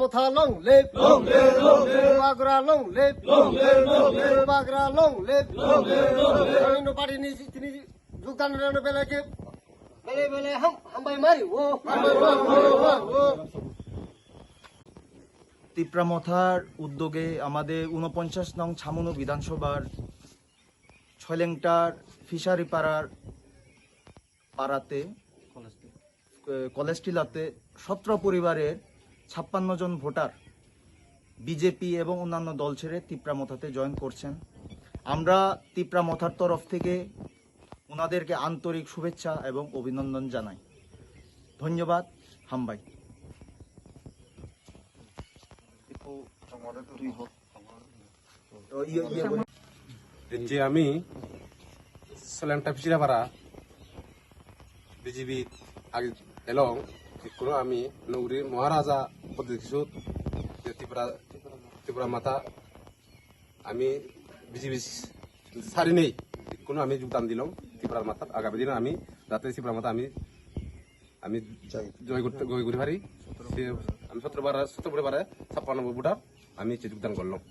Motha long live, Bagra long live, Bagra long live. No party needs Zukan Beleke, Bele Hambai Mari, তিপ্রামথার উদ্যোগে আমাদের ৪৯ নং ছামনু বিধানসভার ছয়লেংটার fishery পাড়াতে কলেজটিলাতে ১৭ পরিবারের ৫৬ জন ভোটার বিজেপি এবং অন্যান্য দল ছেড়ে তিপ্রামথাতে জয়েন করছেন। আমরা তিপ্রামথার তরফ থেকে ওনাদেরকে আন্তরিক শুভেচ্ছা এবং অভিনন্দন জানাই। ধন্যবাদ। হামবাই। আমি সোলাংটা ফিচিরাপাড়া বিজেপি আগে এলং কোনো আমি নগরী মহারাজা পদ্ধতি ত্রিপুরা মাতা আমি বিজেপি সারি নেই কোনো আমি যোগদান দিলাম ত্রিপুরা মাতার আগামী দিনে আমি যাতে ত্রিপুরা মাতা আমি জয় করতে পারি আমি ১৭ বারে ৫৬ ভোটার আমি যোগদান করলাম।